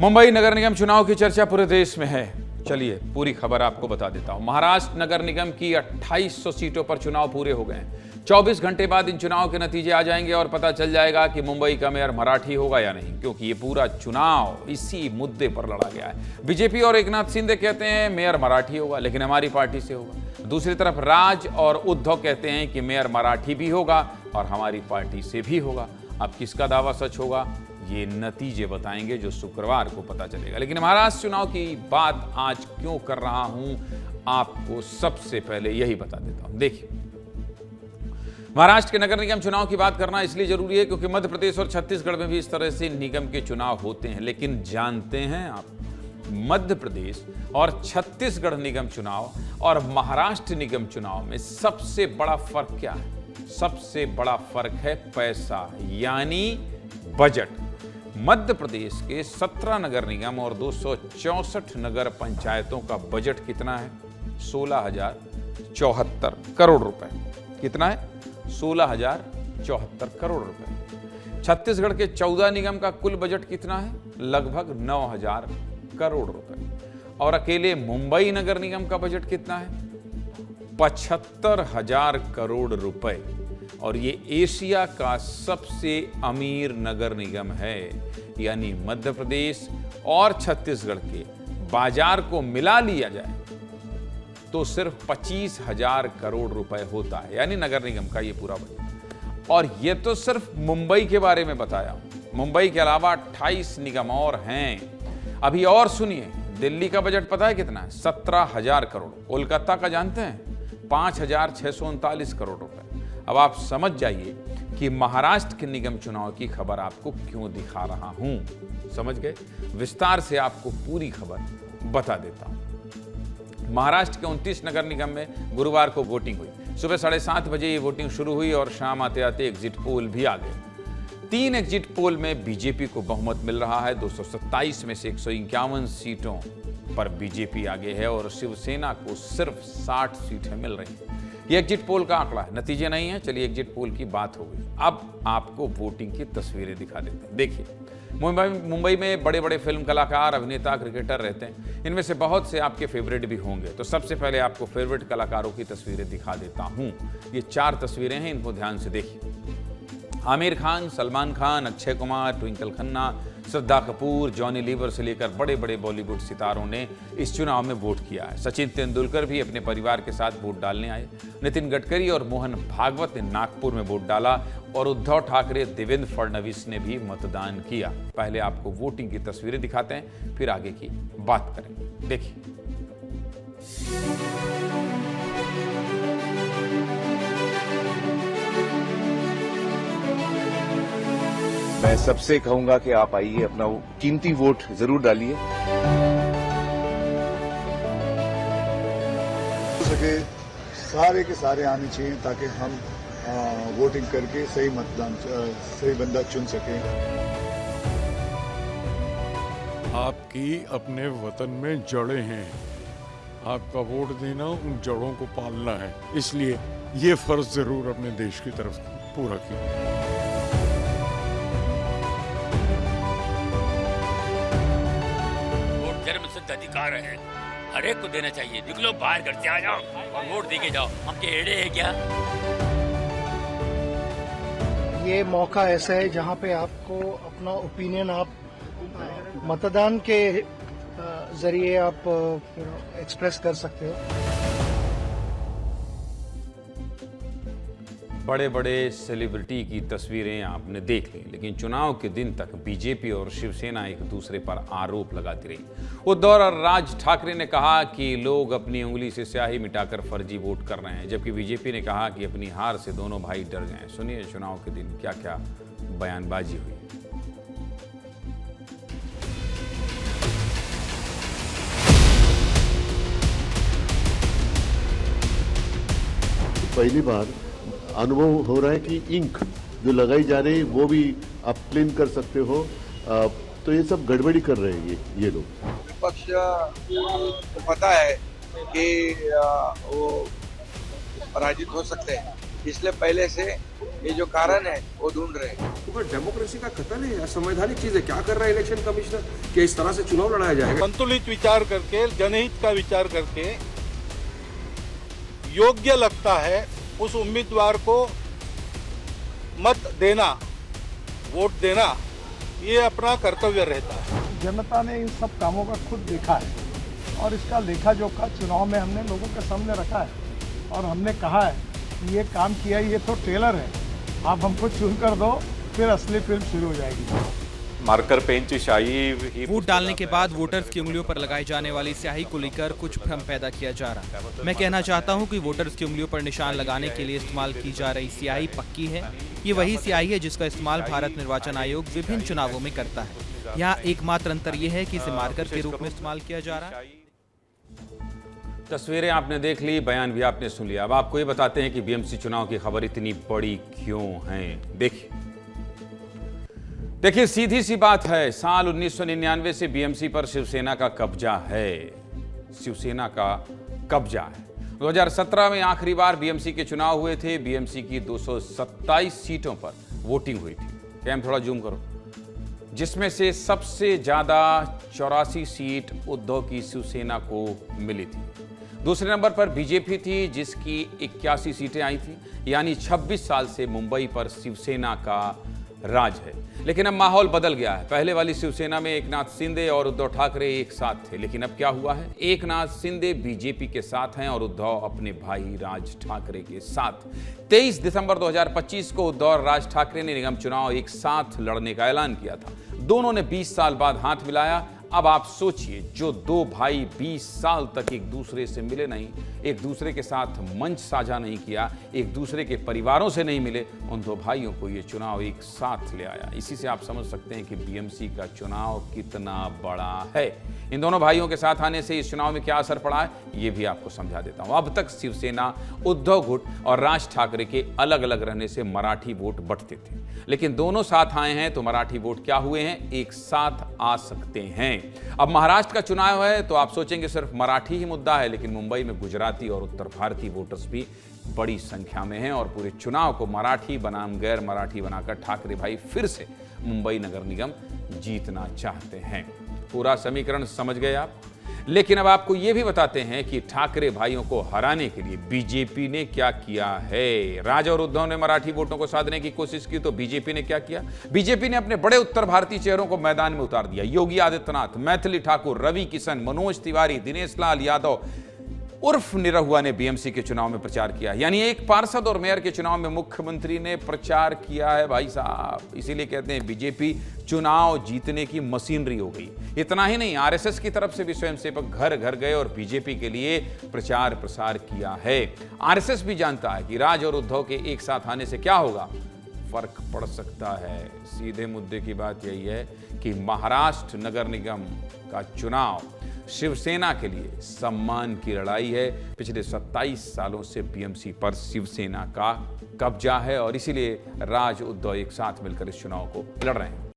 मुंबई नगर निगम चुनाव की चर्चा पूरे देश में है। चलिए पूरी खबर आपको बता देता हूं। महाराष्ट्र नगर निगम की 2800 सीटों पर चुनाव पूरे हो गए हैं। 24 घंटे बाद इन चुनाव के नतीजे आ जाएंगे और पता चल जाएगा कि मुंबई का मेयर मराठी होगा या नहीं, क्योंकि ये पूरा चुनाव इसी मुद्दे पर लड़ा गया है। बीजेपी और एकनाथ शिंदे कहते हैं मेयर मराठी होगा, लेकिन हमारी पार्टी से होगा। दूसरी तरफ राज और उद्धव कहते हैं कि मेयर मराठी भी होगा और हमारी पार्टी से भी होगा। अब किसका दावा सच होगा, ये नतीजे बताएंगे जो शुक्रवार को पता चलेगा। लेकिन महाराष्ट्र चुनाव की बात आज क्यों कर रहा हूं, आपको सबसे पहले यही बता देता हूं। देखिए, महाराष्ट्र के नगर निगम चुनाव की बात करना इसलिए जरूरी है क्योंकि मध्य प्रदेश और छत्तीसगढ़ में भी इस तरह से निगम के चुनाव होते हैं। लेकिन जानते हैं आप, मध्य प्रदेश और छत्तीसगढ़ निगम चुनाव और महाराष्ट्र निगम चुनाव में सबसे बड़ा फर्क क्या है? सबसे बड़ा फर्क है पैसा, यानी बजट। मध्य प्रदेश के 17 नगर निगम और 264 नगर पंचायतों का बजट कितना है? 16,074 करोड़ रुपए। कितना है? 16,074 करोड़ रुपए। छत्तीसगढ़ के 14 निगम का कुल बजट कितना है? लगभग 9,000 करोड़ रुपए। और अकेले मुंबई नगर निगम का बजट कितना है? 75,000 करोड़ रुपए। और ये एशिया का सबसे अमीर नगर निगम है। यानी मध्य प्रदेश और छत्तीसगढ़ के बाजार को मिला लिया जाए तो सिर्फ 25,000 करोड़ रुपए होता है, यानी नगर निगम का ये पूरा बजट। और ये तो सिर्फ मुंबई के बारे में बताया। मुंबई के अलावा 28 निगम और हैं। अभी और सुनिए, दिल्ली का बजट पता है कितना है? 17,000 करोड़। कोलकाता का जानते हैं? 5,639 करोड़ रुपए। अब आप समझ जाइए कि महाराष्ट्र के निगम चुनाव की खबर आपको क्यों दिखा रहा हूं। समझ गए? विस्तार से आपको पूरी खबर बता देता हूं। महाराष्ट्र के 29 नगर निगम में गुरुवार को वोटिंग हुई। सुबह 7:30 बजे ये वोटिंग शुरू हुई और शाम आते आते एग्जिट पोल भी आ गए। 3 एग्जिट पोल में बीजेपी को बहुमत मिल रहा है। 227 में से 151 सीटों पर बीजेपी आगे है और शिवसेना को सिर्फ 60 सीटें मिल रही हैं। ये एग्जिट पोल का आंकड़ा है, नतीजे नहीं है। चलिए एग्जिट पोल की बात हो गई, अब आपको वोटिंग की तस्वीरें दिखा देते हैं। देखिए, मुंबई में बड़े बड़े फिल्म कलाकार, अभिनेता, क्रिकेटर रहते हैं। इनमें से बहुत से आपके फेवरेट भी होंगे। तो सबसे पहले आपको फेवरेट कलाकारों की तस्वीरें दिखा देता हूं। ये 4 तस्वीरें हैं, इनको ध्यान से देखिए। आमिर खान, सलमान खान, अक्षय कुमार, ट्विंकल खन्ना, श्रद्धा कपूर, जॉनी लीवर से लेकर बड़े बड़े बॉलीवुड सितारों ने इस चुनाव में वोट किया है। सचिन तेंदुलकर भी अपने परिवार के साथ वोट डालने आए। नितिन गडकरी और मोहन भागवत ने नागपुर में वोट डाला और उद्धव ठाकरे, देवेंद्र फडणवीस ने भी मतदान किया। पहले आपको वोटिंग की तस्वीरें दिखाते हैं, फिर आगे की बात करेंगे। देखिए, मैं सबसे कहूंगा कि आप आइए, अपना कीमती वोट जरूर डालिए। हो सके सारे के सारे आने चाहिए ताकि हम वोटिंग करके सही मतदान, सही बंदा चुन सकें। आपकी अपने वतन में जड़ें हैं, आपका वोट देना उन जड़ों को पालना है। इसलिए ये फर्ज जरूर अपने देश की तरफ पूरा कीजिए। अधिकार है, हर एक को देना चाहिए। निकलो बाहर, घर से आ जाओ और वोट देके जाओ। हम के एड़े है क्या? ये मौका ऐसा है जहां पे आपको अपना ओपिनियन आप मतदान के जरिए आप एक्सप्रेस कर सकते हो। बड़े बड़े सेलिब्रिटी की तस्वीरें आपने देख ली, लेकिन चुनाव के दिन तक बीजेपी और शिवसेना एक दूसरे पर आरोप लगाती रही। उद्धव और राज ठाकरे ने कहा कि लोग अपनी उंगली से स्याही मिटाकर फर्जी वोट कर रहे हैं, जबकि बीजेपी ने कहा कि अपनी हार से दोनों भाई डर गए। सुनिए चुनाव के दिन क्या क्या बयानबाजी हुई। पहली बार अनुभव हो रहा है कि इंक जो लगाई जा रही है वो भी आप क्लीन कर सकते हो। तो ये सब गड़बड़ी कर रहे हैं ये लोग। विपक्ष को पता है कि वो पराजित हो सकते हैं, इसलिए पहले से ये जो कारण है वो ढूंढ रहे हैं। तो डेमोक्रेसी का कत्ल है, असंवैधानिक चीज है। क्या कर रहा है इलेक्शन कमिश्नर कि इस तरह से चुनाव लड़ाया जाएगा? संतुलित विचार करके, जनहित का विचार करके योग्य लगता है उस उम्मीदवार को मत देना, वोट देना, ये अपना कर्तव्य रहता है। जनता ने इन सब कामों का खुद देखा है और इसका लेखा जोखा चुनाव में हमने लोगों के सामने रखा है और हमने कहा है कि ये काम किया, ये तो ट्रेलर है, आप हमको चुन कर दो, फिर असली फिल्म शुरू हो जाएगी। मार्कर पेनची शाही वोट डालने के बाद वोटर्स की उंगलियों पर लगाई जाने वाली स्याही को लेकर कुछ भ्रम पैदा किया जा रहा है। मैं कहना चाहता हूं कि वोटर्स की उंगलियों पर निशान लगाने के लिए इस्तेमाल की जा रही स्याही पक्की है। ये वही स्याही है जिसका इस्तेमाल भारत निर्वाचन आयोग विभिन्न चुनावों में करता है। यहाँ एकमात्र अंतर यह है कि इसे मार्कर के रूप में इस्तेमाल किया जा रहा है। तस्वीरें आपने देख ली, बयान भी आपने सुन लिया। अब आपको ये बताते हैं कि बीएमसी चुनाव की खबर इतनी बड़ी क्यों है। देखिए सीधी सी बात है, साल 1999 से बीएमसी पर शिवसेना का कब्जा है। शिवसेना का कब्जा है। 2017 में आखिरी बार बीएमसी के चुनाव हुए थे। बीएमसी की 227 सीटों पर वोटिंग हुई थी। कैम थोड़ा जूम करो। जिसमें से सबसे ज्यादा 84 सीट उद्धव की शिवसेना को मिली थी। दूसरे नंबर पर बीजेपी थी जिसकी 81 सीटें आई थी। यानी 26 साल से मुंबई पर शिवसेना का राज है। लेकिन अब माहौल बदल गया है। पहले वाली शिवसेना में एकनाथ शिंदे और उद्धव ठाकरे एक साथ थे, लेकिन अब क्या हुआ है? एकनाथ शिंदे बीजेपी के साथ हैं और उद्धव अपने भाई राज ठाकरे के साथ। 23 दिसंबर 2025 को उद्धव और राज ठाकरे ने निगम चुनाव एक साथ लड़ने का ऐलान किया था। दोनों ने 20 साल बाद हाथ मिलाया। अब आप सोचिए, जो दो भाई 20 साल तक एक दूसरे से मिले नहीं, एक दूसरे के साथ मंच साझा नहीं किया, एक दूसरे के परिवारों से नहीं मिले, उन दो भाइयों को ये चुनाव एक साथ ले आया। इसी से आप समझ सकते हैं कि बीएमसी का चुनाव कितना बड़ा है। इन दोनों भाइयों के साथ आने से इस चुनाव में क्या असर पड़ा है, ये भी आपको समझा देता हूं। अब तक शिवसेना, उद्धव गुट और राज ठाकरे के अलग अलग रहने से मराठी वोट बंटते थे, लेकिन दोनों साथ आए हैं तो मराठी वोट क्या हुए हैं? एक साथ आ सकते हैं। अब महाराष्ट्र का चुनाव है तो आप सोचेंगे सिर्फ मराठी ही मुद्दा है, लेकिन मुंबई में गुजराती और उत्तर भारतीय वोटर्स भी बड़ी संख्या में हैं और पूरे चुनाव को मराठी बनाम गैर मराठी बनाकर ठाकरे भाई फिर से मुंबई नगर निगम जीतना चाहते हैं। पूरा समीकरण समझ गए आप। लेकिन अब आपको यह भी बताते हैं कि ठाकरे भाइयों को हराने के लिए बीजेपी ने क्या किया है। राज और उद्धव ने मराठी वोटों को साधने की कोशिश की तो बीजेपी ने क्या किया? बीजेपी ने अपने बड़े उत्तर भारतीय चेहरों को मैदान में उतार दिया। योगी आदित्यनाथ, मैथिली ठाकुर, रवि किशन, मनोज तिवारी, दिनेश लाल यादव उर्फ निरहुआ ने बीएमसी के चुनाव में प्रचार किया। यानी एक पार्षद और मेयर के चुनाव में मुख्यमंत्री ने प्रचार किया है भाई साहब। इसीलिए कहते हैं बीजेपी चुनाव जीतने की मशीनरी हो गई। इतना ही नहीं, आरएसएस की तरफ से भी स्वयंसेवक घर घर गए और बीजेपी के लिए प्रचार प्रसार किया है। आरएसएस भी जानता है कि राज और उद्धव के एक साथ आने से क्या होगा, फर्क पड़ सकता है। सीधे मुद्दे की बात यही है कि महाराष्ट्र नगर निगम का चुनाव शिवसेना के लिए सम्मान की लड़ाई है। पिछले 27 सालों से बीएमसी पर शिवसेना का कब्जा है और इसीलिए राज उद्धव एक साथ मिलकर इस चुनाव को लड़ रहे हैं।